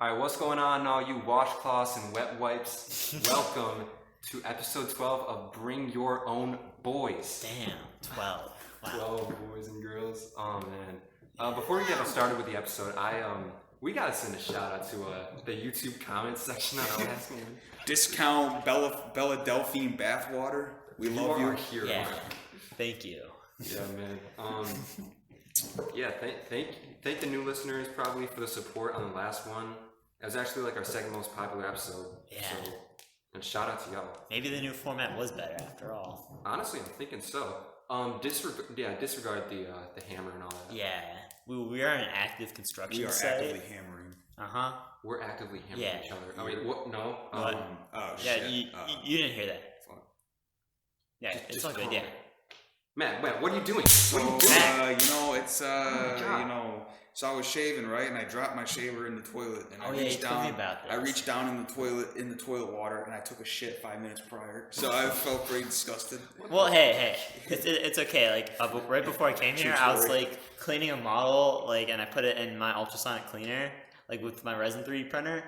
All right, what's going on, all you washcloths and wet wipes? Welcome to episode 12 of Bring Your Own Boys. Damn, 12. Wow. 12 boys and girls. Oh man. Before we get started with the episode, we gotta send a shout out to the YouTube comments section on our last one. Discount Bella Delphine bathwater. We love you. Are a hero. Yeah. Thank you. Yeah, man. Yeah, thank the new listeners probably for the support on the last one. It was actually like our second most popular episode. Yeah. So, and shout out to y'all. Maybe the new format was better after all. Honestly, I'm thinking so. Disregard the hammer and all that. Yeah. We are an active construction We are site. actively hammering. Uh-huh. We're actively hammering Yeah. each other. Oh wait, what? No. What? Oh Yeah, shit. you didn't hear that. Fuck. Yeah, Just it's all good, calm. yeah. Matt, what are you doing? So What are you doing? it's God. so I was shaving, right, and I dropped my shaver in the toilet, and Oh, I yeah, reached you told down. me about this. I reached down in the toilet water, and I took a shit 5 minutes prior. So I felt pretty disgusted. Well, hey, it's okay. Like right before I came here, I was story. like cleaning a model, like, and I put it in my ultrasonic cleaner, like with my resin 3D printer.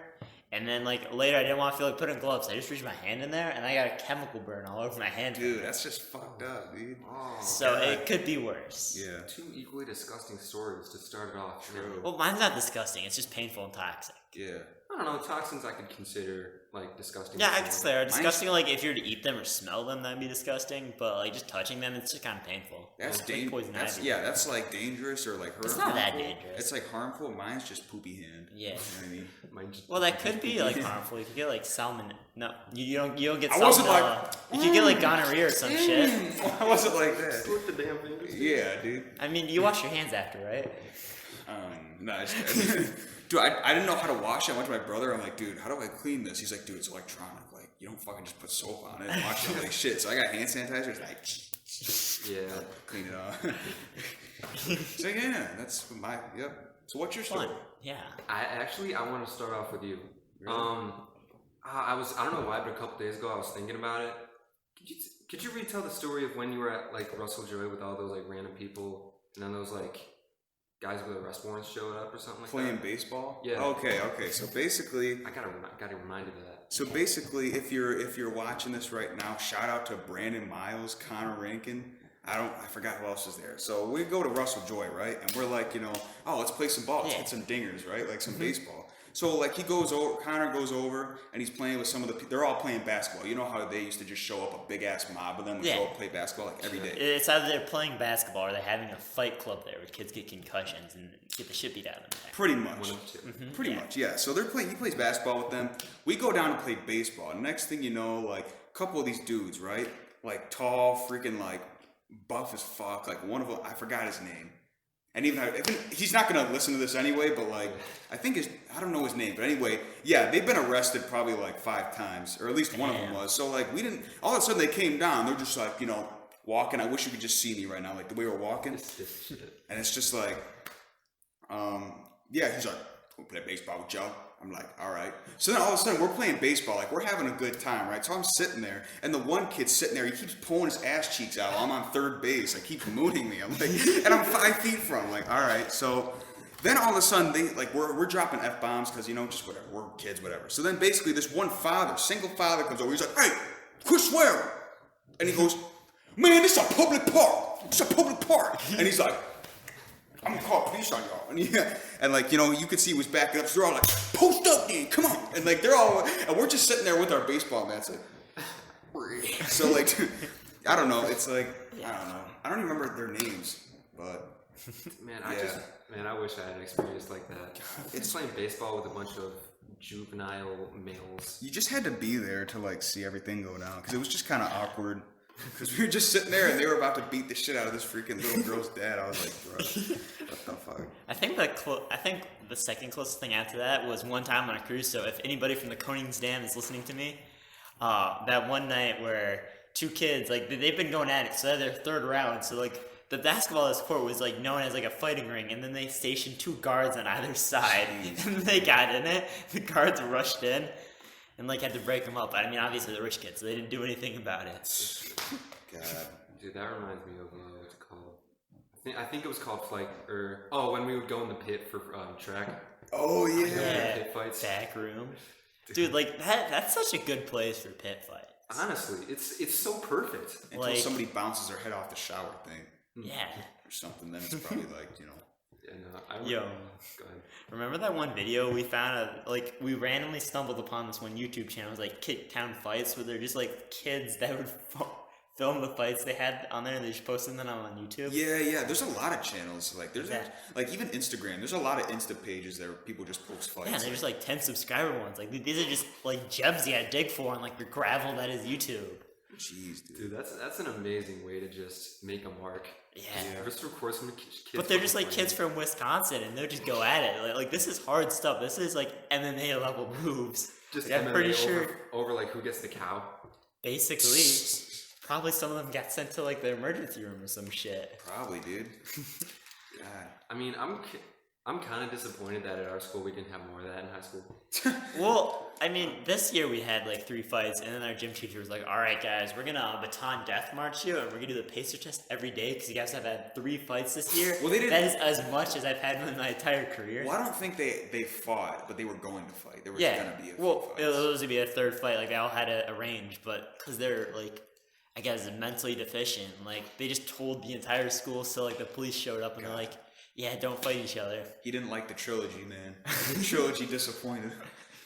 And then like later, I didn't want to feel like putting gloves. I just reached my hand in there, and I got a chemical burn all over my hand. Dude, that's just fucked up, dude. Oh, So God. it could be worse. Yeah. two equally disgusting stories to start it off. True. Well, mine's not disgusting. It's just painful and toxic. Yeah. I don't know, toxins I could consider like disgusting. Yeah, I guess before. they are disgusting. Like if you were to eat them or smell them, that'd be disgusting. But like just touching them, it's just kind of painful. That's It's like dangerous. poison ivy. That's like dangerous or like hurt. It's not that harmful. dangerous. It's like harmful. Mine's just poopy hand. Yeah. You know what I mean? Mine just- Well, that could be like harmful. You could get like salmon. No, you don't get I wasn't salmonella. You could get like gonorrhea or some shit. I wasn't like that. Split the damn fingers. Yeah, dude. I mean, you wash your hands after, right? No, dude, I didn't know how to wash it. I went to my brother. I'm like, dude, how do I clean this? He's like, dude, it's electronic. Like, you don't fucking just put soap on it and wash it like shit. So I got hand sanitizer. It's like, Yeah. clean it off. So yeah, that's my, yep. So what's your story? Fun. Yeah. I want to start off with you. Really? I don't know why, but a couple days ago I was thinking about it. Could you retell the story of when you were at like Russell Joy with all those like random people, and then those like guys with arrest warrants showed up or something like Playing that? baseball? Yeah. Okay. So basically, I got reminded of that. So basically, if you're watching this right now, shout out to Brandon Miles, Connor Rankin. I forgot who else is there. So we go to Russell Joy, right? And we're like, oh, let's play some ball, let's Yeah. hit some dingers, right? Like some baseball. So like Connor goes over and he's playing with some of they're all playing basketball. You know how they used to just show up a big ass mob of them and Yeah. go play basketball like every day. It's either they're playing basketball or they're having a fight club there where kids get concussions and get the shit beat out of them. Pretty much. One of the two. Pretty Yeah. much, yeah. So he plays basketball with them. We go down to play baseball. Next thing you know, like a couple of these dudes, right? Like tall, freaking like buff as fuck. Like one of them, I forgot his name. And even he's not gonna listen to this anyway, but like I don't know his name, but anyway, yeah, they've been arrested probably like 5 times, or at least one of them was. So like we didn't. All of a sudden they came down. They're just like walking. I wish you could just see me right now, like the way we're walking. This shit. And it's just like, yeah, he's like, we'll play baseball with Joe. I'm like, all right. So then all of a sudden we're playing baseball, like we're having a good time, right? So I'm sitting there, and the one kid's sitting there, he keeps pulling his ass cheeks out while I'm on third base. Like, keeps mooning me. I'm like, and I'm 5 feet from him. Like, all right. So then all of a sudden we're dropping F-bombs because, just whatever, we're kids, whatever. So then basically this one single father comes over, he's like, hey, quit swearing. And he goes, man, this is a public park. It's a public park. And he's like, I'm gonna call police on y'all. And like, you could see he was backing up. So they're all like, post up, man, come on. And like, and we're just sitting there with our baseball bats. Like, so like, I don't know. It's like, I don't know. I don't even remember their names, but Man, yeah. I wish I had an experience like that. It's playing baseball with a bunch of juvenile males. You just had to be there to like see everything go down because it was just kind of awkward. Because we were just sitting there and they were about to beat the shit out of this freaking little girl's dad. I was like, bro, what the fuck? I think the second closest thing after that was one time on a cruise. So if anybody from the Conings Dam is listening to me, that one night where 2 kids, like they've been going at it, so they're their 3rd round. So like the basketball this court was like known as like a fighting ring, and then they stationed 2 guards on either side, and they got in it. The guards rushed in and like had to break them up. I mean, obviously they're rich kids, so they didn't do anything about it. God. Dude, that reminds me of what's it called? I I think it was called when we would go in the pit for track. Oh yeah. Pit fights. Back room. Dude, like that's such a good place for pit fights. Honestly, it's so perfect. Until somebody bounces their head off the shower thing. Yeah. Or something, then it's probably like, Yeah, no, Yo. Go ahead. Remember that one video we found? We randomly stumbled upon this one YouTube channel. It was like Kick Town Fights, where they're just like kids that would film the fights they had on there, and they just posted them on YouTube. Yeah. There's a lot of channels. Like there's like even Instagram. There's a lot of Insta pages that people just post fights. Yeah, they're just like 10 subscriber ones. Like these are just like gems you gotta dig for, and like the gravel that is YouTube. Jeez, dude. That's an amazing way to just make a mark. Yeah. Just record some kids. But they're just like kids from Wisconsin, and they'll just go at it. Like this is hard stuff. This is like MMA level moves. Just like, I'm pretty sure over like who gets the cow. Basically. Probably some of them got sent to like the emergency room or some shit. Probably, dude. God. I mean, I'm kind of disappointed that at our school we didn't have more of that in high school. Well, I mean, this year we had like 3 fights, and then our gym teacher was like, "All right, guys, we're gonna baton death march you, and we're gonna do the pacer test every day because you guys have had 3 fights this year." Well, they didn't. That is as much as I've had in my entire career. Well, I don't think they fought, but they were going to fight. There was gonna be a few well, fights. it was gonna be a 3rd fight. Like they all had to arrange, but because they're like, I guess, mentally deficient, like they just told the entire school. So like the police showed up and they're like, "Yeah, don't fight each other." He didn't like the trilogy, man. The trilogy disappointed.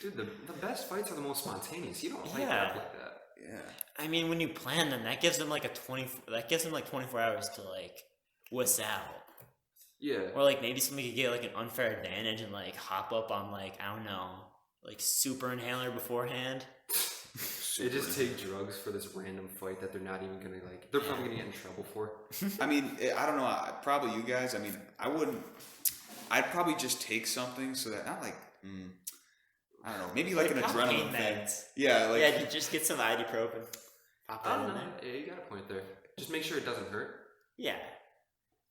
Dude, the best fights are the most spontaneous. You don't like that. Yeah. I mean, when you plan them, that gives them like 24 hours to like wuss out. Yeah. Or like maybe somebody could get like an unfair advantage and like hop up on like, I don't know, like super inhaler beforehand. They just take drugs for this random fight that they're not even gonna like. They're probably gonna get in trouble for. I mean, I don't know. Probably you guys. I mean, I wouldn't. I'd probably just take something so that not like. I don't know. Maybe like an adrenaline thing. Yeah, like you just get some ibuprofen. Pop that in there. Yeah, you got a point there. Just make sure it doesn't hurt. Yeah.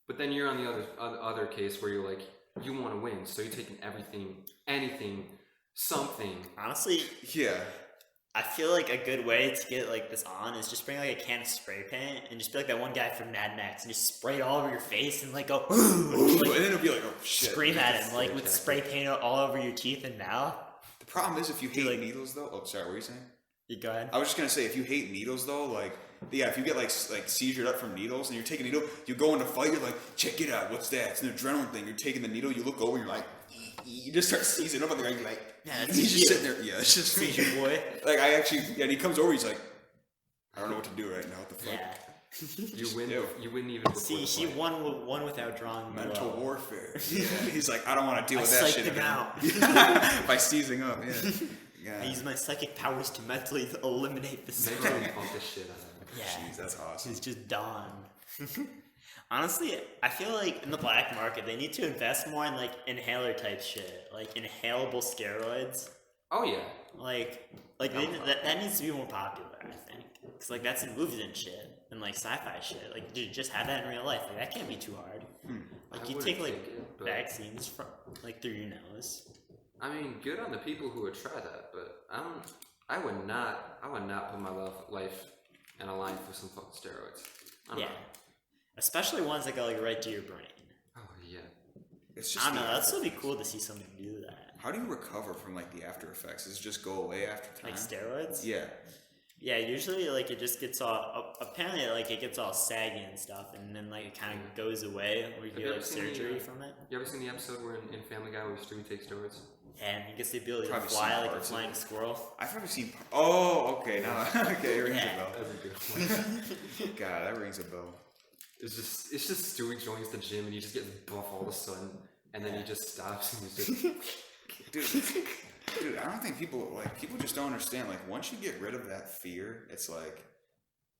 But then you're on the other case where you're like, you want to win, so you're taking everything, anything, something. Honestly, yeah. I feel like a good way to get like this on is just bring like a can of spray paint and just be like that one guy from Mad Max and just spray it all over your face and like go, ooh, like, and then it'll be like, oh shit. Scream at him like with spray paint all over your teeth and mouth. The problem is if you hate needles though. Oh, sorry, what were you saying? You go ahead. I was just gonna say if you hate needles though, like if you get like seizured up from needles and you're taking a needle, you go in a fight, you're like, check it out, what's that? It's an adrenaline thing. You're taking the needle, you look over, you're like, you just start seizing up on the guy. You're like, he's just sitting there. Yeah, it's just seizure boy. Like and he comes over, he's like, I don't know what to do right now. What the fuck? Yeah. You win. You wouldn't even. See, he won without drawing mental warfare. Yeah. He's like, I don't want to deal with that shit him out. By seizing up. Yeah. I use my psychic powers to mentally eliminate this. Mentally pump this shit out of him. Yeah. Jeez, that's awesome. He's just done. Honestly, I feel like in the black market, they need to invest more in like inhaler type shit, like inhalable steroids. Oh yeah. Like that needs to be more popular, I think, because like that's in movies and shit, and like sci-fi shit. Like, dude, just have that in real life. Like that can't be too hard. Like you take like vaccines from like through your nose. I mean, good on the people who would try that, but I would not put my life in a line for some fucking steroids. I don't know. Especially ones that go like right to your brain. Oh yeah. It's just I don't know. That'd still be cool to see somebody do that. How do you recover from like the after effects? Does it just go away after time? Like steroids? Yeah. Yeah, usually like it just gets all apparently like it gets all saggy and stuff, and then like it kind of goes away, or you get like surgery from it. You ever seen the episode where in Family Guy where Stewie takes steroids? Yeah, and he gets the ability to fly like a flying squirrel. I've probably seen. Oh, okay, now okay, it rings a bell. That's a good one. God, that rings a bell. It's just Stewie joins the gym and he just gets buff all of a sudden, and then he just stops and he's just. Dude, I don't think people just don't understand. Like, once you get rid of that fear, it's like,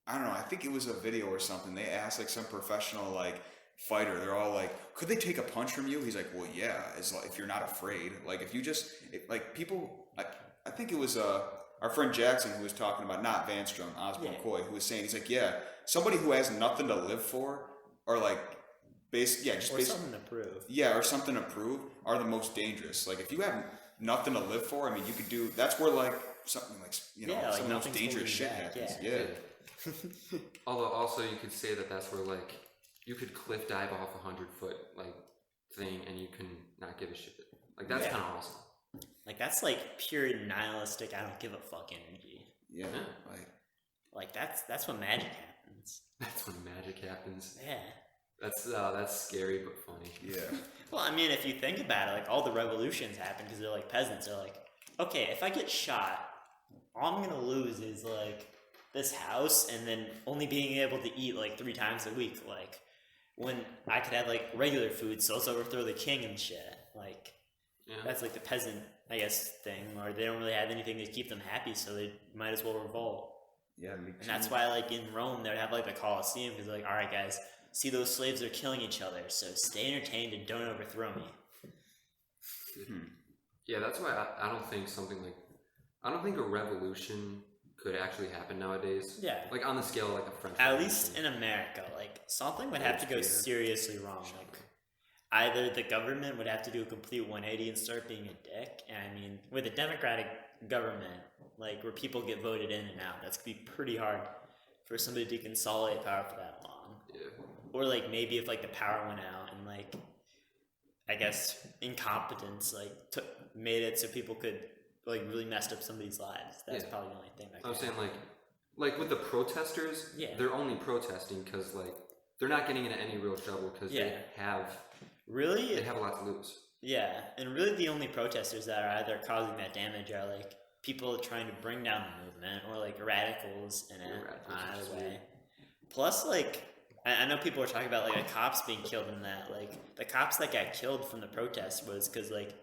I don't know. I think it was a video or something. They asked like some professional like fighter. They're all like, could they take a punch from you? He's like, well, yeah. It's like if you're not afraid. Like if you just like people. I think it was our friend Jackson who was talking about, not Vanstrom, Osborne Coy, who was saying, he's like, yeah, somebody who has nothing to live for, or like something to prove. Yeah, or something to prove are the most dangerous. Like if you have nothing to live for, I mean, you could do. That's where like something like some of the most dangerous shit happens. Yeah. Although also you could say that that's where like you could cliff dive off a 100-foot like thing and you can not give a shit. Like that's kind of awesome. Like that's like pure nihilistic. I don't give a fuck energy. Yeah. Like that's when magic happens. That's when magic happens. Yeah. That's scary but funny. Yeah. Well, I mean, if you think about it, like all the revolutions happen because they're like peasants. They're like, okay, if I get shot, all I'm gonna lose is like this house, and then only being able to eat like 3 times a week. Like when I could have like regular food, so let's overthrow the king and shit. Like that's like the peasant, I guess, thing, or they don't really have anything to keep them happy, so they might as well revolt. Yeah, me too. And that's why, like in Rome, they would have like the Colosseum because, like, all right, guys, see those slaves are killing each other, so stay entertained and don't overthrow me. Yeah, that's why I don't think something like I don't think a revolution could actually happen nowadays. Yeah, like on the scale of like a French. At least in America, like something would have to go seriously wrong. Like either the government would have to do a complete 180 and start being a dick. And I mean, with a democratic government, like where people get voted in and out, that's gonna be pretty hard for somebody to consolidate power for that long. Yeah. Or like maybe if like the power went out and like I guess incompetence like made it so people could like really messed up somebody's lives. That's probably the only thing. I was saying like with the protesters, they're only protesting because like they're not getting into any real trouble because they have a lot to lose. Yeah, and really the only protesters that are either causing that damage are like people trying to bring down the movement or like radicals in it. Either way. Plus, like I know people were talking about like the cops being killed in that. Like the cops that got killed from the protest was because like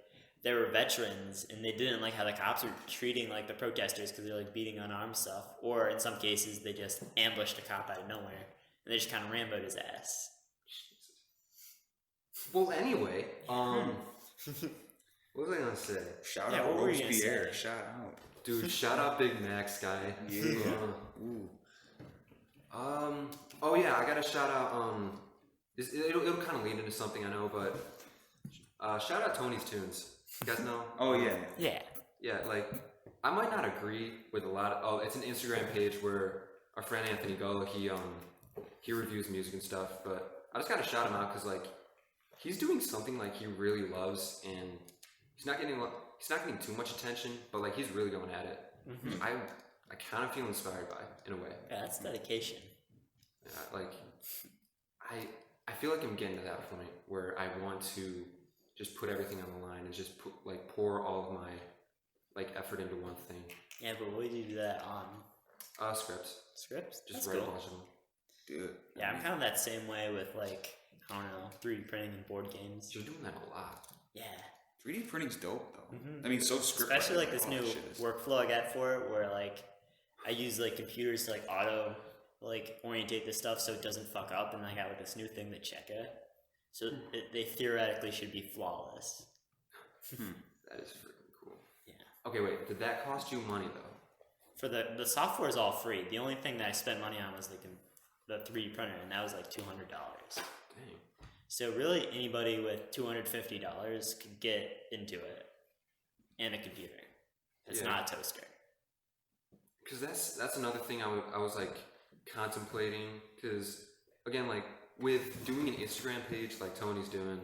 they were veterans and they didn't like how the cops were treating like the protesters because they're like beating unarmed stuff. Or in some cases they just ambushed a cop out of nowhere and they just kind of ramboed his ass. Well, anyway, what was I gonna say? Shout out Robespierre. Shout out, dude. Shout out Big Max guy. Yeah. Oh yeah, I gotta shout out. It'll kind of lead into something I know, but shout out Tony's Tunes. You guys know? Oh yeah. Yeah. Like I might not agree with a lot of. It's an Instagram page where our friend Anthony Go he reviews music and stuff. But I just gotta shout him out because like he's doing something like he really loves, and he's not getting too much attention, but like he's really going at it. Mm-hmm. I kind of feel inspired by it, in a way. Yeah, that's dedication. Yeah, like I feel like I'm getting to that point where I want to just put everything on the line and just pour all of my like effort into one thing. Yeah, but what do you do that on? Scripts. Scripts? Just write a bunch of them. Dude. Yeah, I'm kind of that same way with like, I don't know, 3D printing and board games. You're doing that a lot. Yeah. 3D printing's dope though. Mm-hmm. I mean, so script. Especially like this new workflow I got for it, where like I use like computers to like auto like orientate this stuff so it doesn't fuck up, and I got like this new thing to check it. So they theoretically should be flawless. That is freaking cool. Yeah. Okay, wait. Did that cost you money though? For the software is all free. The only thing that I spent money on was like the 3D printer, and that was like $200. Dang. So really, anybody with $250 could get into it, and a computer. It's not a toaster. Because that's another thing I was like contemplating. Because again, like with doing an Instagram page like Tony's doing,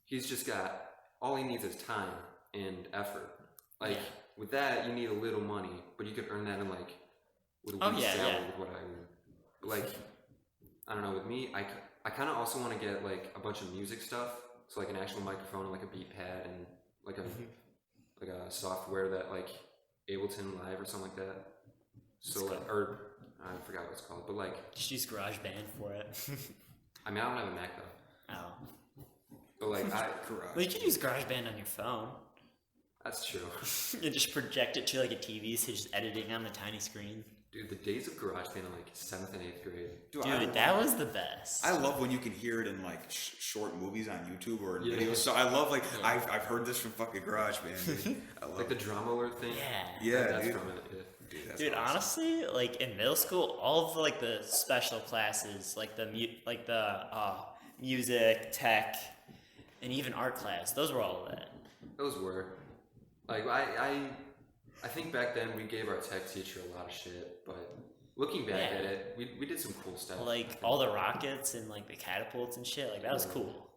he's just got all he needs is time and effort. Like with that, you need a little money, but you could earn that in like with a week's salary with what I earn. But like I don't know, with me, I kind of also want to get like a bunch of music stuff, so like an actual microphone and like a beat pad and like a software that like Ableton Live or something like that. So like, or I forgot what it's called, but like just use GarageBand for it. I mean, I don't have a Mac though. Oh. But like well, you can use GarageBand on your phone. That's true. You just project it to like a TV, so just editing on the tiny screen. Dude, the days of GarageBand in like 7th and 8th grade. Dude, that was the best. I love when you can hear it in like short movies on YouTube or in videos. So I love like I've heard this from fucking GarageBand. Dude. I love like the drama alert thing. Yeah, that's dude. From it. Dude, awesome. Honestly, like in middle school, all of like the special classes, like the music, tech, and even art class, those were all that. Those were. Like I think back then we gave our tech teacher a lot of shit, but looking back Yeah. at it, we did some cool stuff. Like all the rockets and like the catapults and shit. Like that was cool.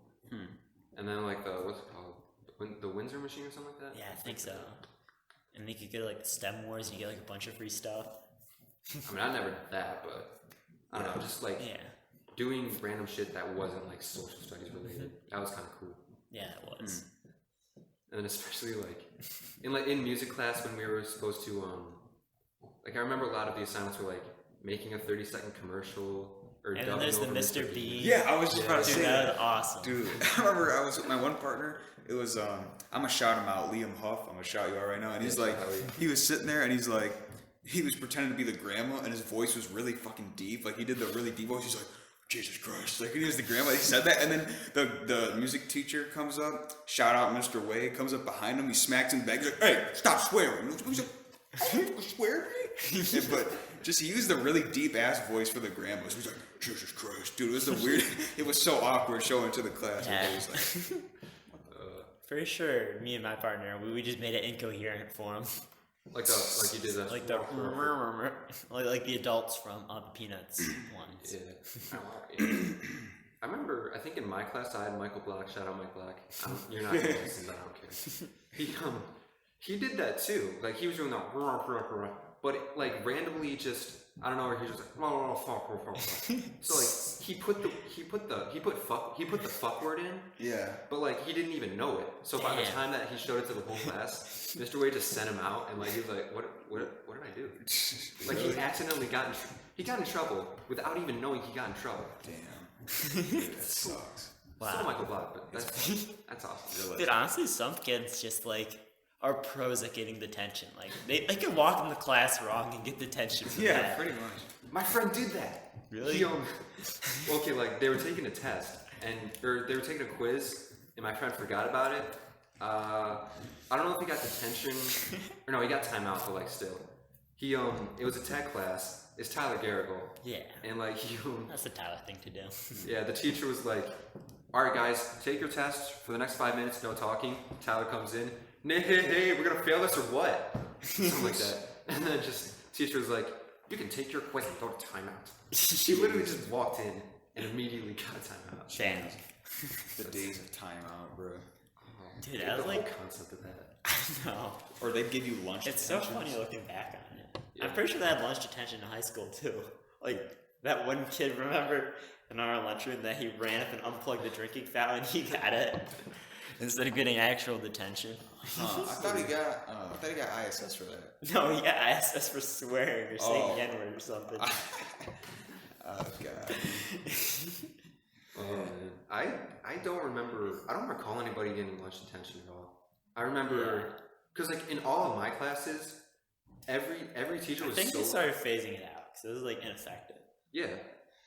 And then like what's it called? The Windsor machine or something like that? Yeah, I think so. And then you could get like the STEM Wars. You get like a bunch of free stuff. I mean, I never did that, but I don't know, just like doing random shit that wasn't like social studies related. That was kind of cool. Yeah, it was. And then especially like in music class when we were supposed to like I remember a lot of the assignments were like making a 30-second commercial or And then there's the Mr. Bean. Yeah, I was just about to say that was awesome. Dude, I remember I was with my one partner. It was I'm gonna shout him out, Liam Huff. I'm gonna shout you out right now. And he's like, he was sitting there and he's like, he was pretending to be the grandma, and his voice was really fucking deep. Like he did the really deep voice. He's like, Jesus Christ! Like he was the grandma. He said that, and then the music teacher comes up. Shout out, Mr. Wade comes up behind him. He smacks him back. He's like, Hey, stop swearing! He's like, I swear. But just he used a really deep ass voice for the grandma. So he's like, Jesus Christ, dude! It was the weird. It was so awkward showing it to the class. Yeah. It was like, For sure, me and my partner, we just made it incoherent for him. like you did that. Like the like the adults from the Peanuts ones. Yeah. I remember, I think in my class I had Michael Black. Shout out Mike Black. You're not gonna listen, but I don't care. He did that too. Like he was doing that, but like randomly just I don't know where he was just like so like he put the fuck word in. yeah. But like he didn't even know it. So by the time that he showed it to the whole class, Mr. Wade just sent him out and like he was like, what did I do? Like he accidentally got in trouble without even knowing he got in trouble. Damn. Dude, that sucks. Wow. Still Michael Black, but that's awesome. Dude, honestly, some kids just like are pros at getting detention. Like they can walk in the class wrong and get detention for Yeah, that. pretty much. My friend did that. Really? He, okay, like they were taking a test or they were taking a quiz, and my friend forgot about it. I don't know if he got detention or no, he got timeout, but like still, he it was a tech class. It's Tyler Garrigle. Yeah. And like That's the Tyler thing to do. yeah, the teacher was like, "All right, guys, take your test for the next 5 minutes. No talking." Tyler comes in. Hey, we're gonna fail this or what? Something like that. And then teacher was like, "You can take your quiz and go to timeout." He literally just walked in and immediately got a timeout. Damn. The days of timeout, bro. Dude, that was the like whole concept of that. I know. Or they'd give you lunch. It's so detentions. funny looking back on it. Yeah. I'm pretty sure they had lunch detention in high school too. Like that one kid, remember in our lunchroom that he ran up and unplugged the drinking fountain. He got it instead of getting actual detention. I thought he got ISS for that. No, he got ISS for swearing or saying the N-word or something. Oh god. Oh man, I don't remember. I don't recall anybody getting lunch detention at all. I remember because like in all of my classes, every teacher was I think so they started phasing it out because it was like ineffective. yeah.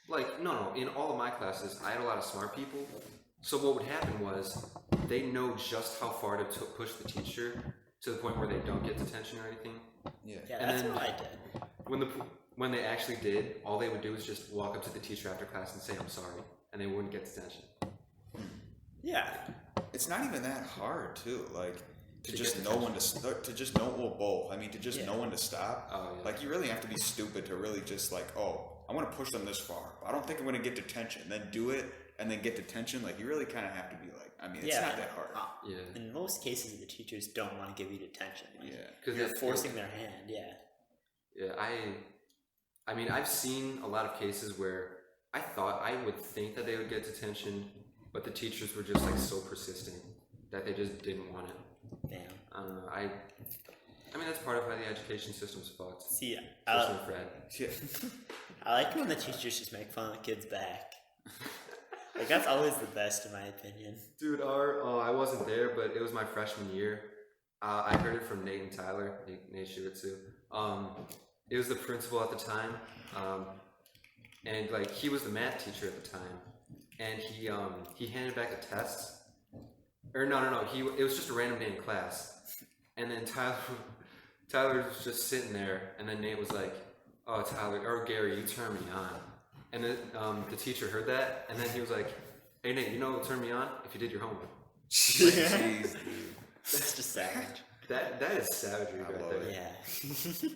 Like no. In all of my classes, I had a lot of smart people. So what would happen was they know just how far to push the teacher to the point where they don't get detention or anything. Yeah. Yeah, And that's then- what I did. When they actually did, all they would do is just walk up to the teacher after class and say I'm sorry, and they wouldn't get detention. Yeah. It's not even that hard too. Like to To just get know when to just know both. I mean, to just know when to stop. Oh, yeah. Like you really have to be stupid to really just like, oh, I want to push them this far. I don't think I'm going to get detention. Then do it and then get detention. Like you really kind of have to be like, I mean, it's not that hard. Yeah. In most cases, the teachers don't want to give you detention. Like, Yeah. Because you're forcing their hand. Yeah. Yeah, I mean, I've seen a lot of cases where I thought I would think that they would get detention, but the teachers were just like so persistent that they just didn't want it. Damn. I don't know. I mean, that's part of how the education system's fucked. See, Especially Fred. Yeah. I like when the teachers just make fun of the kids back. Like that's always the best, in my opinion. Dude, I wasn't there, but it was my freshman year. I heard it from Nate and Tyler. Nate Shiwitsu. It was the principal at the time, and like he was the math teacher at the time, and he handed back the tests. Or no, it was just a random day in class, and then Tyler was just sitting there, and then Nate was like, "Oh, Tyler or Gary, you turn me on," and then the teacher heard that, and then he was like, "Hey Nate, you know what turn me on? If you did your homework." Jeez, dude. That's just savage. That is savagery right love there. it. Yeah.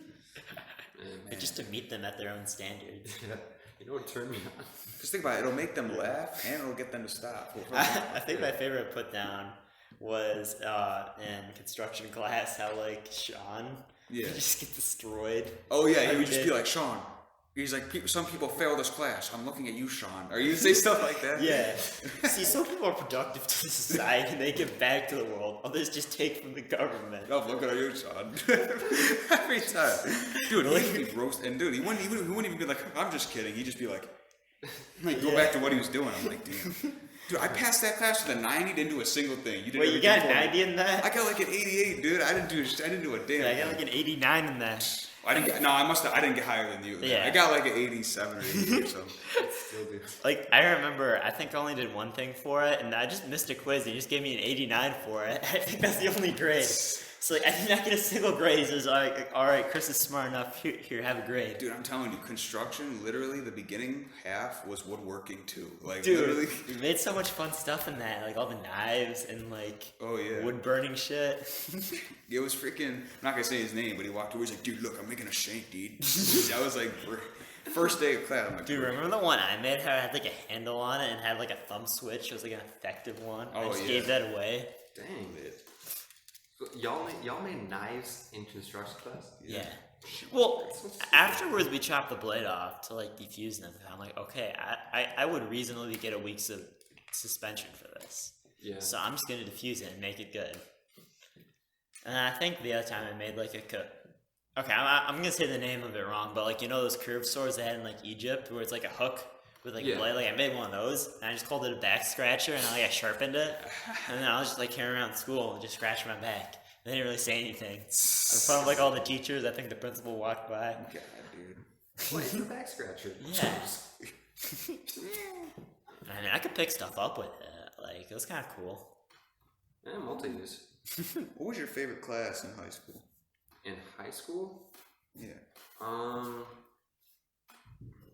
But just to meet them at their own standards. Yeah. You know what turned me on? Just think about it. It'll make them laugh and it'll get them to stop. I think my favorite put down was in construction class how like Sean would just get destroyed. Oh yeah, he would just be like, Sean. He's like, some people fail this class. I'm looking at you, Sean. Or you say stuff like that? Yeah. See, some people are productive to society and they give back to the world. Others just take from the government. Oh, look at you, Sean. Every time. Dude, he'd be roast. And dude, he wouldn't even be like, I'm just kidding. He'd just be like go back to what he was doing. I'm like, damn. Dude, I passed that class with a 90, didn't do a single thing. Wait, you got a 90 in that? I got like an 88, dude. I didn't do a damn thing. I got like an 89 in that. I didn't get higher than you. Yeah. I got like an 87 or 88 or something. Still do. Like, I remember, I think I only did one thing for it, and I just missed a quiz. They just gave me an 89 for it. I think that's the only grade. So, like, I did not get a single grade. So it was like, all right, Chris is smart enough. Here, have a grade. Dude, I'm telling you, construction, literally, the beginning half was woodworking too. Like, Dude, literally. we made so much fun stuff in that. Like, all the knives and, like, wood burning shit. It was freaking, I'm not going to say his name, but he walked over, he's like, dude, look, I'm making a shank, dude. That was like, first day of class. I'm like, dude, remember the one I made? How it had, like, a handle on it and had, like, a thumb switch? It was, like, an effective one. I just gave that away. Dang it. So y'all made knives in construction class? Yeah. Well, afterwards we chopped the blade off to like defuse them. I'm like, okay, I would reasonably get a week's of suspension for this. Yeah. So I'm just gonna defuse it and make it good. And I think the other time I made like okay, I'm gonna say the name of it wrong, but like you know those curved swords they had in like Egypt where it's like a hook with like a blade. Like I made one of those and I just called it a back scratcher and I sharpened it and then I was just like carrying around school and just scratching my back. They didn't really say anything. In front of like all the teachers, I think the principal walked by. God, dude. What is the back scratcher? Yeah. I mean, I could pick stuff up with it. Like, it was kind of cool. Yeah, multi-use. What was your favorite class in high school? In high school? Yeah.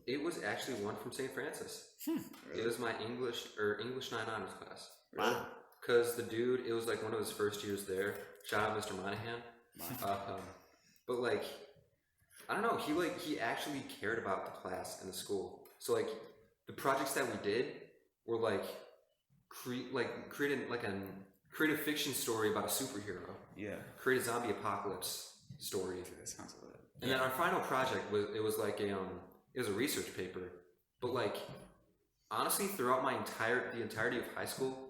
It was actually one from St. Francis. Really? It was my English 9 honors class. Wow. Because the dude, it was like one of his first years there. Shout out Mr. Monahan. But like, I don't know, he actually cared about the class and the school. So like, the projects that we did were like, create a fiction story about a superhero. Yeah. Create a zombie apocalypse story. That sounds lit. And then our final project was a research paper. But like, honestly, throughout the entirety of high school,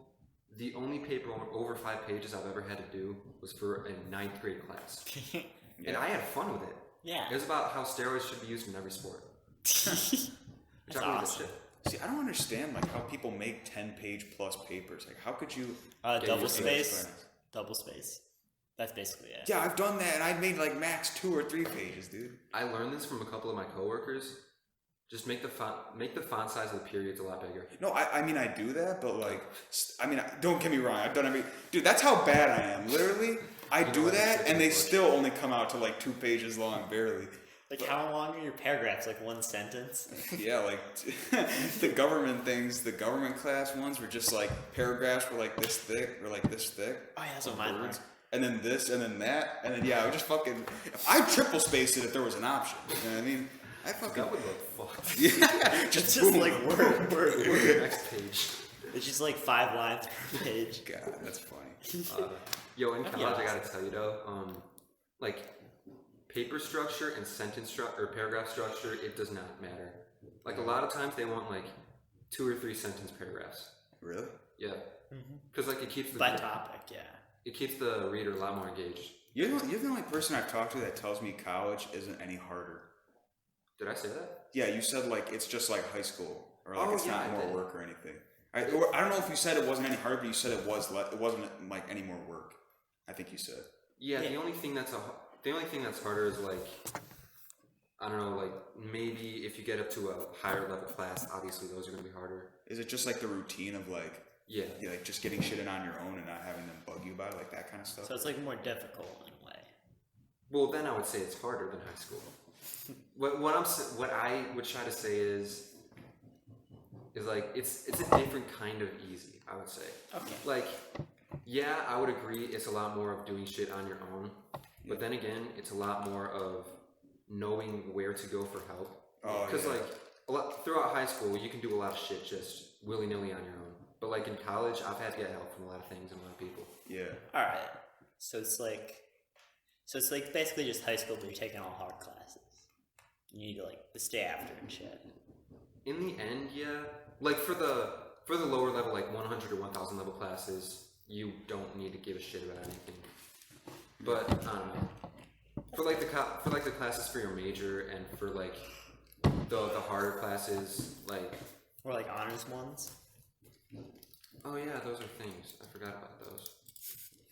the only paper over 5 pages I've ever had to do was for a 9th grade class. And I had fun with it. Yeah. It was about how steroids should be used in every sport. That's awesome. See, I don't understand like how people make 10-page plus papers. Like, how could you? Double space. Double space. That's basically it. Yeah, I've done that, and I made like max 2 or 3 pages, dude. I learned this from a couple of my coworkers. Just make the font size of the periods a lot bigger. No, I mean I do that, but like, don't get me wrong. I've done dude. That's how bad I am. Literally, I do that, and they still only come out to like 2 pages long, barely. Like, how long are your paragraphs? Like one sentence? Yeah, like the government things, the government class ones were just like paragraphs were like this thick or like this thick. Oh yeah, that's what mine were. And then this, and then that, and then I would just fucking. I triple spaced it if there was an option. You know what I mean? I fucking. That would look fucked. Yeah, just like word. Next page. It's just like 5 lines per page. God, that's funny. Yo, in college, I gotta tell you though, like paper structure and sentence structure or paragraph structure, it does not matter. Like a lot of times they want like 2 or 3 sentence paragraphs. Really? Yeah. Because like it keeps the by topic, yeah. It keeps the reader a lot more engaged. You're the only person I've talked to that tells me college isn't any harder. Did I say that? Yeah, you said like it's just like high school, or like it's not more work or anything. I don't know if you said it wasn't any harder, but you said it wasn't like any more work. I think you said. Yeah, the only thing that's harder is like, I don't know, like maybe if you get up to a higher level class, obviously those are gonna be harder. Is it just like the routine of like like just getting shit in on your own and not having them bug you about it, like that kind of stuff? So it's like more difficult in a way. Well, then I would say it's harder than high school. What I would try to say is like it's a different kind of easy, I would say. Okay. Like, yeah, I would agree it's a lot more of doing shit on your own, but then again, it's a lot more of knowing where to go for help. Oh, Because yeah. throughout high school, you can do a lot of shit just willy nilly on your own. But like in college, I've had to get help from a lot of things and a lot of people. Yeah. All right. So it's like basically just high school, but you're taking all hard classes. You need to like stay after and shit. In the end, yeah. Like for the lower level, like 100 or 1,000 level classes, you don't need to give a shit about anything. But I don't know. For like the classes for your major and for like the harder classes, like Or like honors ones. oh yeah, those are things. I forgot about those.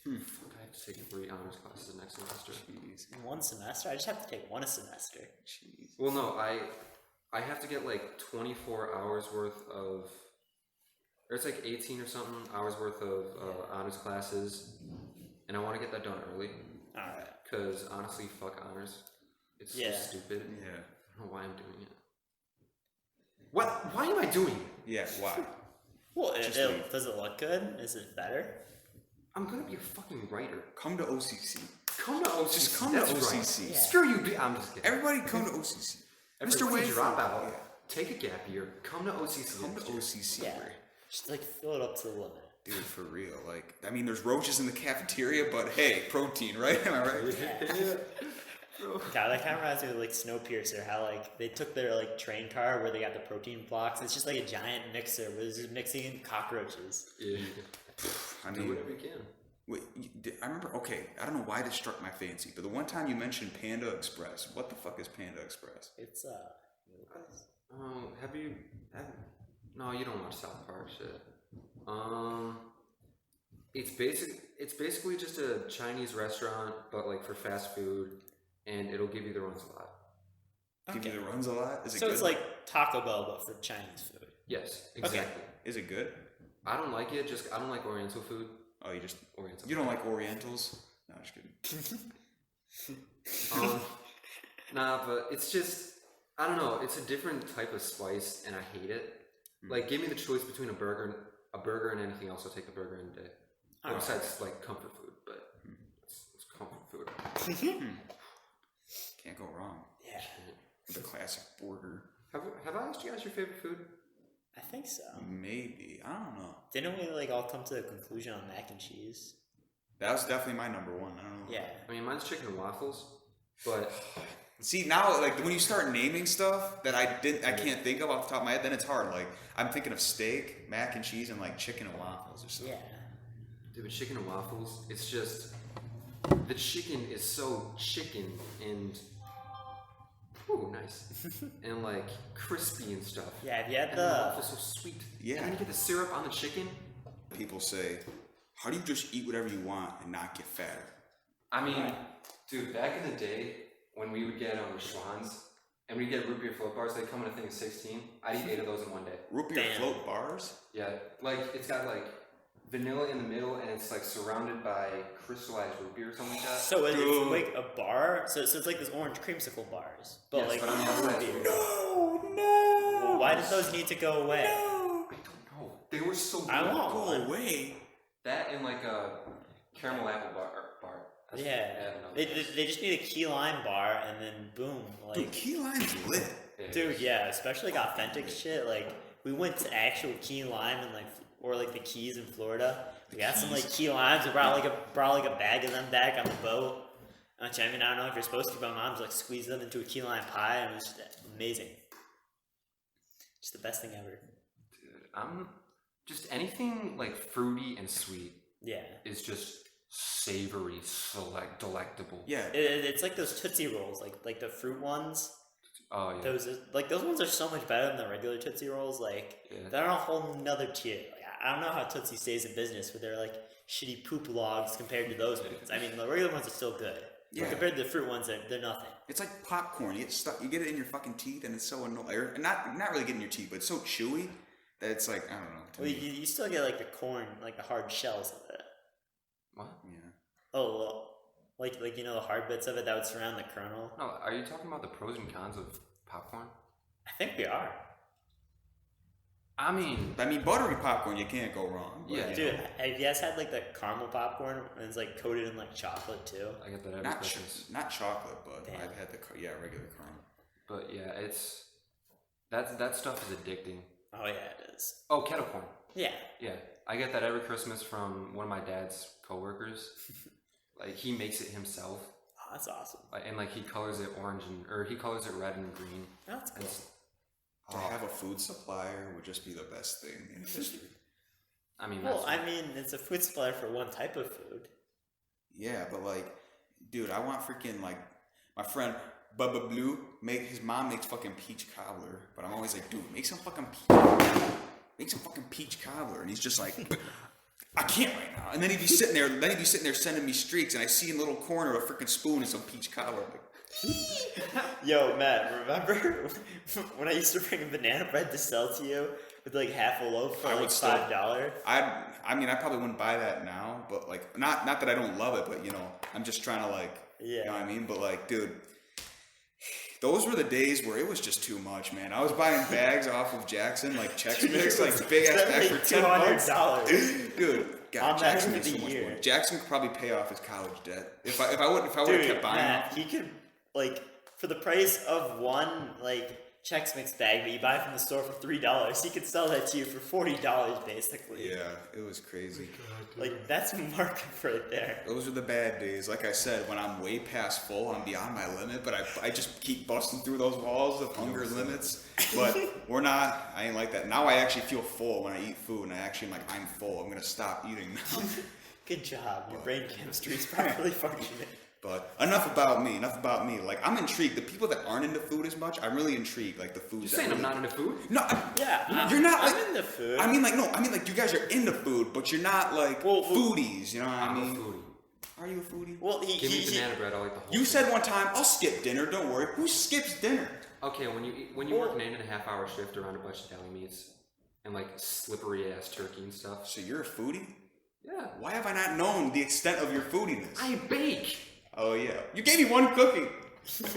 Fuck, I have to take 3 honors classes next semester. Jeez. In one semester? I just have to take one a semester. Jeez. Well, no, I have to get like 24 hours worth of, or it's like 18 or something hours worth of honors classes, and I want to get that done early. All right. Because honestly, fuck honors. It's so stupid. Yeah. I don't know why I'm doing it. What? Why am I doing it? Yeah, why? Well, does it look good? Is it better? I'm gonna be a fucking writer. Come to OCC. Come to OCC. Just come That's to right. OCC. Yeah. Screw you. I'm just kidding. Everybody come to OCC. Mr. Everybody Wade, drop out. Yeah. Take a gap year. Come to OCC. Come to OCC. Yeah. Just like fill it up to the limit. Dude, for real. Like, I mean, there's roaches in the cafeteria, but hey, protein, right? Am I right? Yeah. God, that kind of reminds me of like Snowpiercer, how like they took their like train car where they got the protein blocks. It's just like a giant mixer where they're just mixing in cockroaches. Yeah. I Do mean, whatever you can. wait, I remember, okay, I don't know why this struck my fancy, but the one time you mentioned Panda Express, what the fuck is Panda Express? It's Have you? No, you don't watch South Park shit. It's basically just a Chinese restaurant, but like for fast food, and it'll give you the runs a lot. Give you the runs a lot? Is it so good? it's like Taco Bell but for Chinese food. Yes, exactly. Is it good? I don't like it. I don't like Oriental food. Oh, Oriental. you don't like Orientals? No, I'm just kidding. Nah, but it's just, I don't know. It's a different type of spice, and I hate it. Like, give me the choice between a burger and anything else. I'll take the burger any day. Oh. Besides, like, comfort food, but it's comfort food. Can't go wrong. Yeah, The classic burger. Have I asked you guys your favorite food? I think so. Maybe. I don't know. Didn't we like all come to a conclusion on mac and cheese? That was definitely my number one. I don't know. Yeah. I mean, mine's chicken and waffles, but See, now, like, when you start naming stuff that I can't think of off the top of my head, then it's hard. Like, I'm thinking of steak, mac and cheese, and, like, chicken and waffles or something. Yeah. dude, with chicken and waffles, it's just the chicken is so chicken and nice and like crispy and stuff. Yeah, have you had and the waffles so sweet. Yeah. And then you get the syrup on the chicken. People say, how do you just eat whatever you want and not get fatter? I mean, dude, back in the day when we would get Schwann's and we'd get root beer float bars, they come in a thing of 16. I'd eat 8 of those in one day. Root beer Damn. float bars? Yeah, like it's got like vanilla in the middle and it's like surrounded by crystallized root beer or something like that. So it's like a bar. So it's like this orange creamsicle bars, but Yes, like but on the outside it's root beer. No! Why did those need to go away? No! I don't know. They were so good. I want Go one. away. That and like a caramel apple bar. That's- Yeah, no, they just need a key lime bar and then boom, like Dude, key lime's lit. yeah. dude, yeah, especially like authentic shit. Like we went to actual key lime and like the Keys in Florida. We got some like key limes. We brought like a bag of them back on the boat. Which, I mean, I don't know if you're supposed to, but my mom's like squeezed them into a key lime pie, and it was just amazing. Just the best thing ever. Dude, I'm just anything like fruity and sweet Yeah. is just savory, delectable. Yeah. It's like those Tootsie Rolls, like the fruit ones. Oh yeah. Those ones are so much better than the regular Tootsie Rolls. Like Yeah. they're on a whole nother tier. Like, I don't know how Tootsie stays in business with their like shitty poop logs compared to those ones. I mean, the regular ones are still good. Yeah. But compared to the fruit ones, they're nothing. It's like popcorn. You get stuck. You get it in your fucking teeth, and it's so annoying. Or not really getting in your teeth, but it's so chewy that it's like I don't know. to Well, me. you still get like the corn, like the hard shells of it. What? Yeah. Oh, well, like you know the hard bits of it that would surround the kernel. No, are you talking about the pros and cons of popcorn? I think we are. I mean, buttery popcorn, you can't go wrong. But, Yeah. you Dude, know, have you guys had like the caramel popcorn and it's like coated in like chocolate too? I get that every not Christmas. not chocolate, but Damn. I've had the regular caramel. But yeah, it's that stuff is addicting. Oh yeah, it is. Oh, kettle corn. Yeah. Yeah, I get that every Christmas from one of my dad's coworkers. Like he makes it himself, Oh, that's awesome. and like he colors it orange or he colors it red and green. That's cool. To have a food supplier would just be the best thing in history. I mean, Well, I mean, it's a food supplier for one type of food. Yeah, but like, dude, I want freaking like my friend Bubba Blue. His mom makes fucking peach cobbler, but I'm always like, dude, make some fucking peach cobbler, and he's just like, I can't right now. And then he'd be sitting there, sending me streaks, and I see in a little corner a freaking spoon and some peach cobbler. I'm like, Yo, Matt, remember when I used to bring a banana bread to sell to you with like half a loaf for like $5? I mean, I probably wouldn't buy that now, but like, not that I don't love it, but you know, I'm just trying to like, you know what I mean? But like, dude, those were the days where it was just too much, man. I was buying bags off of Jackson, like Chex Mix, like big ass bag for $200. Dude, God, Jackson makes so much money. Jackson could probably pay off his college debt if I would have kept buying. Matt, he could like for the price of one like Chex Mix bag that you buy from the store for $3, he could sell that to you for $40 basically. Yeah, it was crazy. Like that's market right there. Those are the bad days. Like I said, when I'm way past full, I'm beyond my limit, but I just keep busting through those walls of hunger limits. But I ain't like that. Now I actually feel full when I eat food, and I actually am like, I'm full. I'm gonna stop eating now. Good job. Your brain chemistry is properly functioning. But enough about me. Like, I'm intrigued. The people that aren't into food as much, I'm really intrigued. Like the food. You're saying I'm not into food? No. Yeah, you're not. I'm like, into food. I mean, like you guys are into food, but you're not like foodies. You know what I mean? I'm a foodie. Are you a foodie? Well, Give me banana bread. I'll eat the whole. You said one time, I'll skip dinner. Don't worry. Who skips dinner? Okay, when you work an 8.5-hour shift around a bunch of deli meats and like slippery ass turkey and stuff. So you're a foodie? Yeah. Why have I not known the extent of your foodiness? I bake. Oh yeah, you gave me one cookie.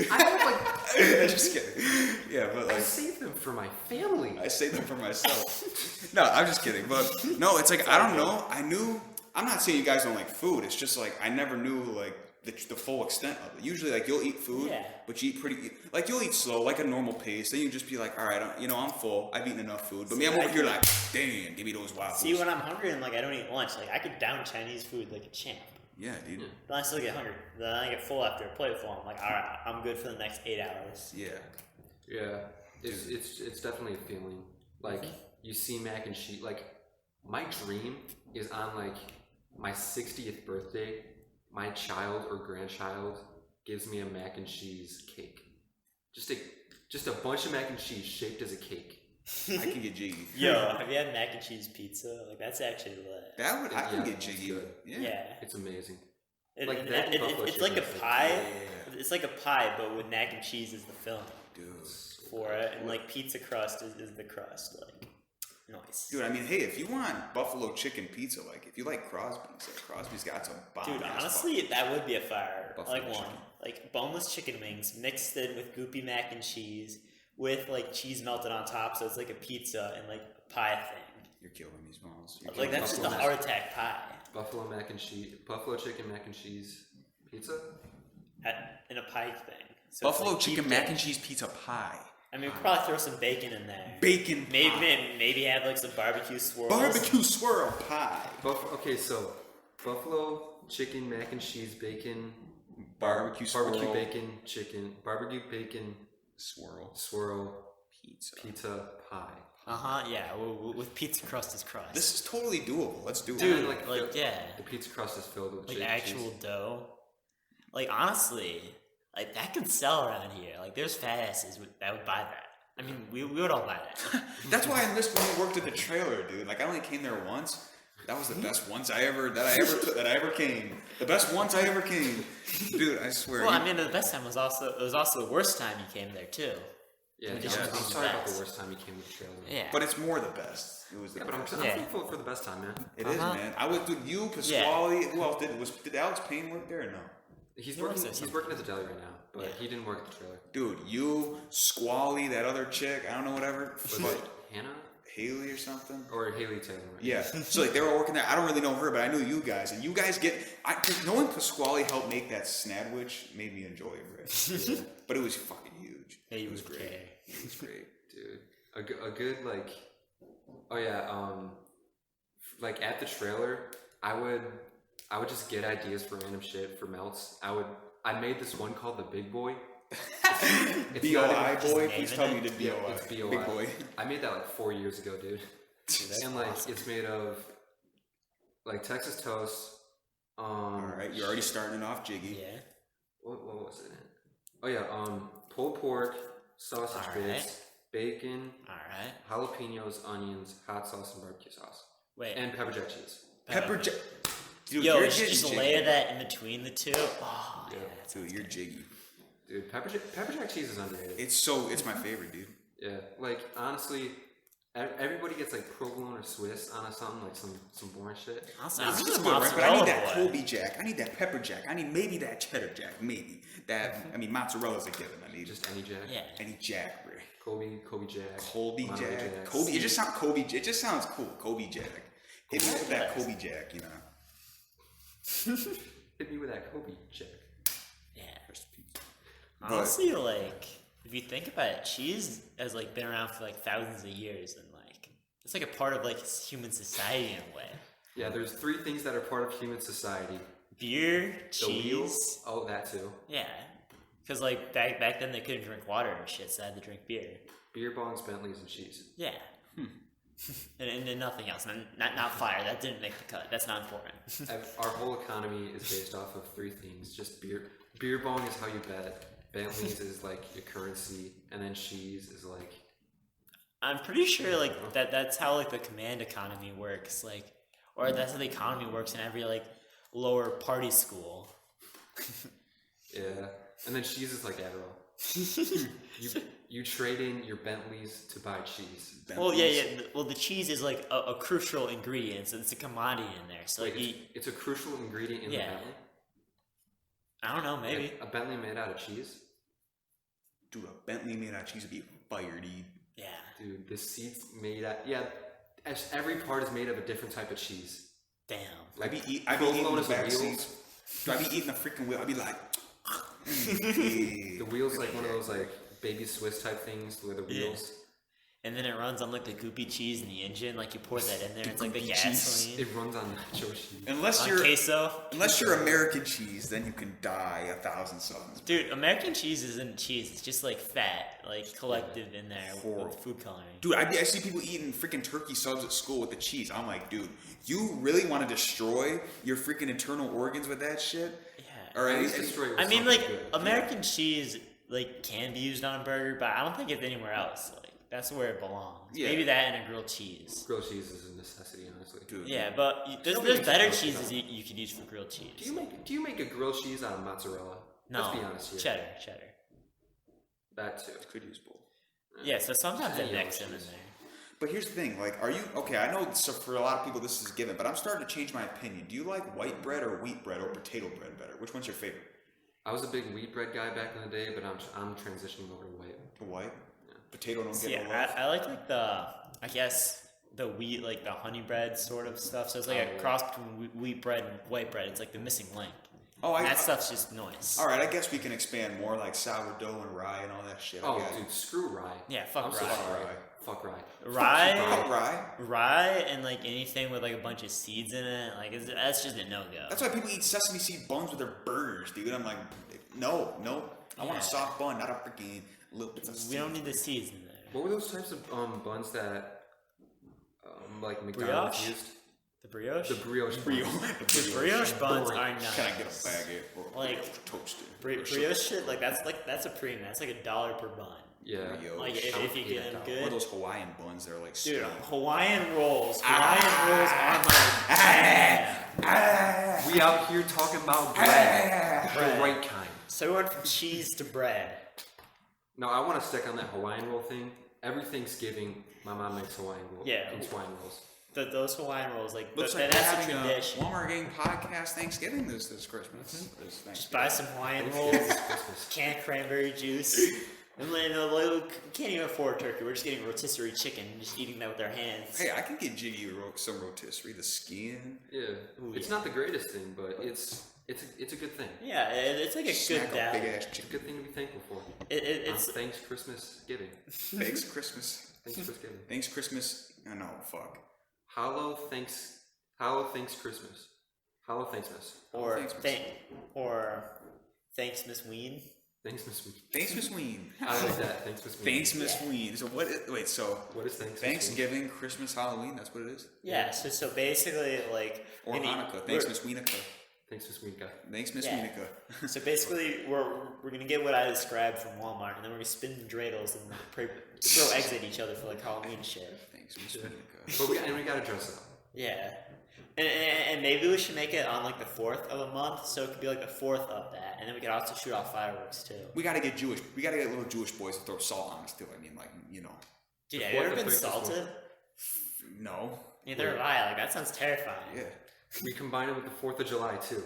I don't like. Just kidding. Yeah, but like I save them for my family. I save them for myself. No, I'm just kidding. But no, it's like I don't know. I'm not saying you guys don't like food. It's just like I never knew like the full extent of it. Usually, like you'll eat food, but you eat like you'll eat slow, like a normal pace. Then you just be like, all right, I'm full. I've eaten enough food. But me, I'm over here like, damn, give me those waffles. See, when I'm hungry and like I don't eat lunch, like I could down Chinese food like a champ. Yeah, dude. Then I still get hungry. Then I get full after a plate full. I'm like, all right, I'm good for the next 8 hours. Yeah. Yeah, it's definitely a feeling. Like you see mac and cheese. Like my dream is on like my 60th birthday, my child or grandchild gives me a mac and cheese cake. Just a bunch of mac and cheese shaped as a cake. I can get jiggy. Yo, have you had mac and cheese pizza? Like that's actually lit. I can get jiggy. Yeah. It's amazing. It's buffalo like a chicken pie. Yeah. It's like a pie, but with mac and cheese as the filling. Dude. For it, and like pizza crust is the crust. Like, nice. Dude, I mean, hey, if you want buffalo chicken pizza, like if you like Crosby's, Crosby's got some bomb. Dude, honestly, that would be a fire. Buffalo like one, chicken. like boneless chicken wings mixed in with goopy mac and cheese with like cheese melted on top, so it's like a pizza and like a pie thing. You're killing me, Smalls. Like that's just a heart attack pie. Buffalo chicken mac and cheese pizza. In a pie thing. So Buffalo like chicken mac and cheese pizza pie. I mean, we could probably throw some bacon in there. Bacon pie. Maybe have like some barbecue swirls. Barbecue swirl pie. Okay, so buffalo chicken mac and cheese bacon. Barbecue bacon chicken. Barbecue bacon swirl pizza pie. Yeah, with pizza crust as crust. This is totally doable. Let's do it. Dude, the pizza crust is filled with like actual cheese. dough. Like honestly, like that could sell around here. Like there's fat asses that would buy that. I mean, we would all buy that. That's why I missed when we worked at the trailer, dude. Like I only came there once. That was the best once I ever came. The best once I ever came, dude. I swear. Well, I mean, the best time was also the worst time you came there too. Yeah, I'm sorry about the worst time you came to the trailer. Yeah, but it's more the best. It was the but I'm thankful for the best time, man. It is, man. I was with you, Pasquale. Who else did Alex Payne work there or no? He's working at the deli right now, but he didn't work at the trailer. Dude, you, Squally, that other chick, I don't know, whatever. But Hannah? Haley or something. Or Haley Taylor. Yeah. So like they were working there. I don't really know her, but I knew you guys, and you guys knowing Pasquale helped make that sandwich made me enjoy it. Yeah. But it was fucking huge. It was great. It was great, dude. A good like, oh yeah, like at the trailer, I would just get ideas for random shit for melts. I made this one called the Big Boy. B.O.I. boy, please tell me you did B.O.I. It's B.O.I. Big boy. I made that like 4 years ago, dude. And like awesome. It's made of like Texas toast. All right, you're already starting it off jiggy. Yeah. What was it? Oh yeah, pulled pork, sausage bits, bacon. All right. Jalapenos, onions, hot sauce, and barbecue sauce. Wait. And pepper jack cheese. Pepper jack. Dude, yo, you're just jiggy. layer that in between the two. Oh, yeah. Dude, you're jiggy. Dude, pepper jack cheese is underrated. It's my favorite, dude. Yeah, like honestly, everybody gets like provolone or Swiss on something like some boring shit. This is good, right? But I need that Colby Jack. I need that pepper jack. I need maybe that cheddar jack. Maybe that. I mean, mozzarella's a given. I need just any jack. Yeah. Any jack, bro. Colby Jack. Colby Jack. Kobe. It just sounds Kobe. It just sounds cool. Kobe Jack. Hit me with that Kobe Jack. You know. Hit me with that Kobe Jack. Yeah. Honestly, like if you think about it, cheese has like been around for like thousands of years, and like it's like a part of like human society in a way. Yeah, there's 3 things that are part of human society: beer, cheese. Oh, that too. Yeah, because like back then they couldn't drink water and shit, so they had to drink beer. Beer bongs, Bentleys, and cheese. Yeah. And nothing else. Not fire. That didn't make the cut. That's not important. Our whole economy is based off of 3 things: just beer. Beer bong is how you bet. Bentleys is like your currency, and then cheese is like. I'm pretty sure like that's how like the command economy works, like, or that's how the economy works in every like lower party school. Yeah, and then cheese is like Adderall. you trade in your Bentleys to buy cheese. Bentleys. Well, yeah. Well, the cheese is like a crucial ingredient, so it's a commodity in there. So wait, like, it's a crucial ingredient in the Bentley. I don't know, maybe like a Bentley made out of cheese. Dude, a Bentley made out of cheese would be fire, dude. Yeah. Dude, the seats made out. Yeah, every part is made of a different type of cheese. Damn. Like, I be eating the back seat. I be eating the freaking wheel. I be like. The wheel's like one of those like baby Swiss type things where the wheels. And then it runs on like the goopy cheese in the engine. Like you pour that in there, it's like the gasoline. It runs on nacho cheese. Unless you're American cheese, then you can die 1,000 suns. Dude, American cheese isn't cheese. It's just like fat, like collective in there with food coloring. Dude, I see people eating freaking turkey subs at school with the cheese. I'm like, dude, you really want to destroy your freaking internal organs with that shit? Yeah. Or at least destroy it with I mean, like good. American cheese, like can be used on a burger, but I don't think it's anywhere else. Like that's where it belongs. Yeah. Maybe that and a grilled cheese. Grilled cheese is a necessity, honestly. Dude. Yeah, but there's better cheeses you could use for grilled cheese. Do you make a grilled cheese out of mozzarella? No. Let's be honest here. Cheddar. That too. Could use both. Yeah, so sometimes they mix them in there. But here's the thing, like, are you okay? I know for a lot of people this is given, but I'm starting to change my opinion. Do you like white bread or wheat bread or potato bread better? Which one's your favorite? I was a big wheat bread guy back in the day, but I'm transitioning over to white. To white? Yeah. Potato don't get no love? I like the wheat, like the honey bread sort of stuff. So it's like a cross between wheat bread and white bread. It's like the missing link. That stuff's just noise. All right, I guess we can expand more, like sourdough and rye and all that shit. Oh, dude, screw rye. Yeah, fuck rye. Fuck rye. Rye. Fuck rye. Rye and like anything with like a bunch of seeds in it, like that's just a no-go. That's why people eat sesame seed buns with their burgers, dude. I'm like, no. I want a soft bun, not a freaking little bit of seeds. We don't need the seeds in there. What were those types of buns that like McDonald's used? The brioche? The brioche buns are nice. Can I get a baguette or like toasted? Brioche shit, that's a premium. That's like $1 per bun. Yeah. Like if you get them good. One of those Hawaiian buns, they're like dude, Hawaiian rolls. Hawaiian rolls are my we out here talking about bread. The right kind. So we went from cheese to bread. No, I want to stick on that Hawaiian roll thing. Every Thanksgiving, my mom makes Hawaiian rolls. Yeah. Hawaiian rolls. Those Hawaiian rolls, like looks like that's a tradition. Walmart Gang podcast Thanksgiving this Christmas. Just buy some Hawaiian rolls, canned cranberry juice. And then we can't even afford turkey. We're just getting rotisserie chicken and just eating that with our hands. Hey, I can get jiggy with some rotisserie, the skin. Yeah. Ooh, It's yeah. not the greatest thing, but it's a good thing. Yeah, it's like a Smack good a big dab. ass It's a chicken. good thing to be thankful for. It's Thanks Christmas giving. Thanks Christmas. Thanks Christmas. Thanks Christmas. Oh, no, fuck. Hallow thanks Christmas. Hallow Thanksmas. or Thanksmas. thanks Miss Ween. Thanks Miss Ween. Thanks Miss Ween. I like that. Thanks Miss Ween. Thanks Miss Ween. So what? Wait. So What is Thanks? Thanksgiving, Christmas, Halloween. That's what it is. Yeah, so basically like Or Hanukkah. Thanks Miss Weenika. Thanks Miss Weenika. Thanks Miss Yeah. Weenika. So basically, we're gonna get what I described from Walmart, and then we're gonna spin dreidels and throw eggs at each other for like Halloween shit. Thanks Miss Weenika. But we gotta dress up. Yeah, and maybe we should make it on like the 4th of a month, so it could be like the 4th of that, and then we could also shoot off fireworks too. We gotta get Jewish. We gotta get little Jewish boys to throw salt on us too. I mean, like, you know. Dude, The have you 4th ever of been Christmas salted? No. Neither have I. Like that sounds terrifying. Yeah. We combine it with the 4th of July too.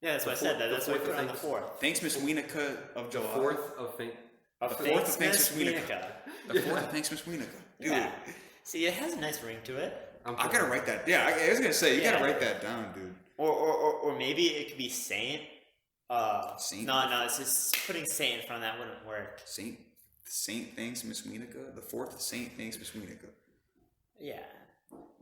Yeah, that's what I said. That's why we put it on the 4th. Thanks Miss Weenika of The July. 4th of Thank. Of The 4th of Thanksmas Thanksmasweenika. The 4th of Thanksmasweenika. Dude. Yeah. See, it has a nice ring to it. I gotta write that. Yeah, I was gonna say, you gotta Yeah. write that down, dude. Or maybe it could be Saint. Saint? No, it's just putting Saint in front of that wouldn't work. Saint Thanksmasweenika? The 4th of Saint Thanksmasweenika. Yeah.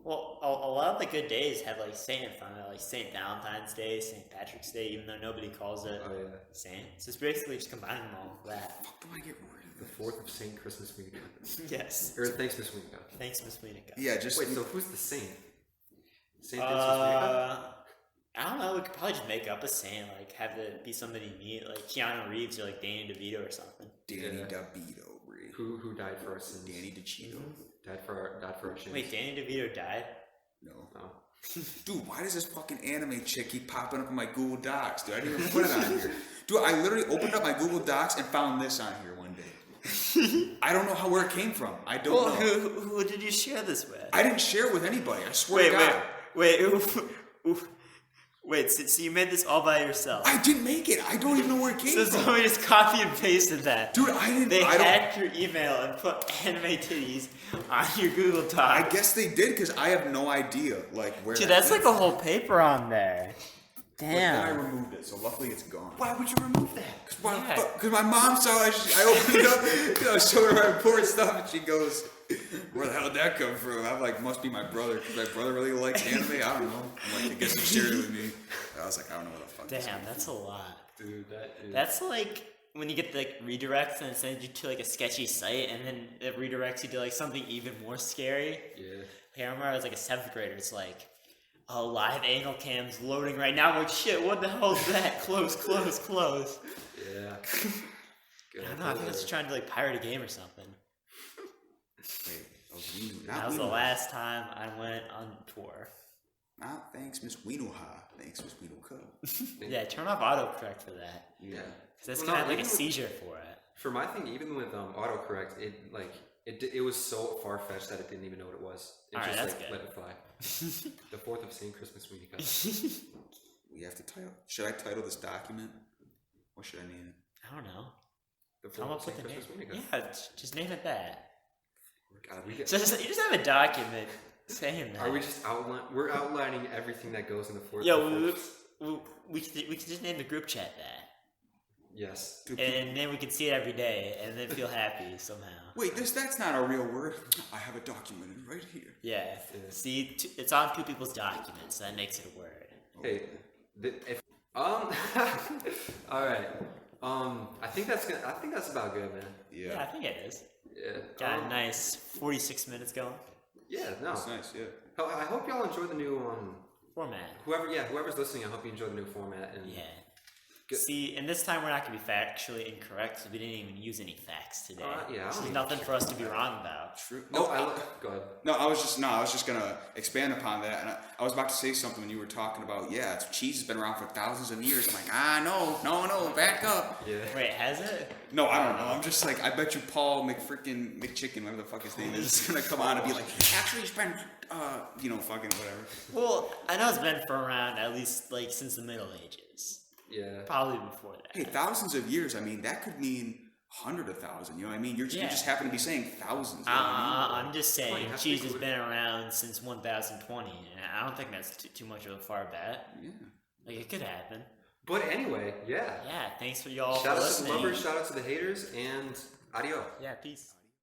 Well, a lot of the good days have like Saint in front of it, like Saint Valentine's Day, Saint Patrick's Day, even though nobody calls it Oh yeah. Saint. So it's basically just combining all of that. Fuck do I get rid of The this? 4th of Saint Christmas Weenika. Yes. Or Thanks Miss Weenika. Thanks, Miss Weenika. Yeah, just Wait, so who's the saint? Saint Thanks Miss Weenika? I don't know. We could probably just make up a Saint, like have it be somebody neat, like Keanu Reeves or like Danny DeVito or something. Danny Yeah. DeVito, bro. Who died for our sins? Danny DeCito. Died for our sins. Wait, Danny DeVito died? No. No. Dude, why does this fucking anime chick keep popping up in my Google Docs? Dude, I didn't even put it on here. Dude, I literally opened up my Google Docs and found this on here one day. I don't know where it came from. I don't Well, know. who did you share this with? I didn't share it with anybody. I swear to God. Wait, so you made this all by yourself? I didn't make it. I don't even know where it came So from. somebody just copy and pasted that. Dude, I didn't. They I don't. hacked your email and put anime titties on your Google Doc. I guess they did because I have no idea like where. Dude, that that's came like a whole paper on there. But then I Damn. removed it, so luckily it's gone. Why would you remove that? Because my mom saw it. I opened it up, I showed her my report stuff, and she goes, "Where the hell did that come from?" I'm like, "Must be my brother, because my brother really likes anime." I don't know. I'm like, I guess he shared it with me. I was like, I don't know what the fuck. this Damn, is. that's a lot. Dude, that is. That's like when you get the like, redirects and it sends you to like a sketchy site and then it redirects you to like something even more scary. Yeah. Like, I remember I was like a 7th grader. It's like, oh, live anal cams loading right now. I'm like, shit, what the hell is that? Close. Yeah. Good I don't know. I think I was trying to like pirate a game or something. Wait, Weenoo, That not was the Weenoo. last time I went on tour. Not thanks, Miss Weenooha. Thanks, Miss Weenooka. Yeah, turn off autocorrect for that. Yeah. Because that's Well, gonna no, have like a even with- seizure for it. For my thing, even with autocorrect, it was so far fetched that it didn't even know what it was. It Alright, just that's like good. let it fly. The 4th of Saint Christmas Weenika. We have to title. Should I title this document? What should I name it? I don't know. The 4th Come of up with Saint a name. Christmas Weenika. Yeah, just name it that. God, we get. So you just have a document saying that. Are we just outline? We're outlining everything that goes in the 4th. Yo, the 4th. we could just name the group chat that. Yes. Dude, And then we can see it every day and then feel happy somehow. Wait, that's not a real word. I have a document right here. Yeah. See, it's on two people's documents, so that makes it a word. Hey, if all right. I think that's about good, man. Yeah, Yeah. I think it is. Yeah. Got a nice 46 minutes going. Yeah. No. That's nice, yeah. I hope y'all enjoy the new Format. whoever's listening. I hope you enjoy the new format and Yeah. Good. See, and this time we're not going to be factually incorrect because we didn't even use any facts today. Yeah, I don't So there's even nothing for us to be wrong about. True. No, go ahead. No, I was just gonna expand upon that, and I was about to say something when you were talking about cheese has been around for thousands of years. I'm like, no, back up. Yeah. Wait, has it? No, I don't know. I'm just like, I bet you Paul McChicken, whatever the fuck his name is gonna come on and be like, actually, it's been, fucking whatever. Well, I know it's been for around at least like since the Middle Ages. Yeah. Probably before that. Hey, thousands of years. I mean, that could mean 100 of 1,000. You know what I mean? You just happen to be saying thousands. You know what I mean? I'm just saying, Well, cheese has been around since 1020, and I don't think that's too much of a far bet. Yeah. Like, it could happen. But anyway, yeah. Yeah, thanks for y'all Shout for out listening. to the lovers, shout out to the haters, and adios. Yeah, peace.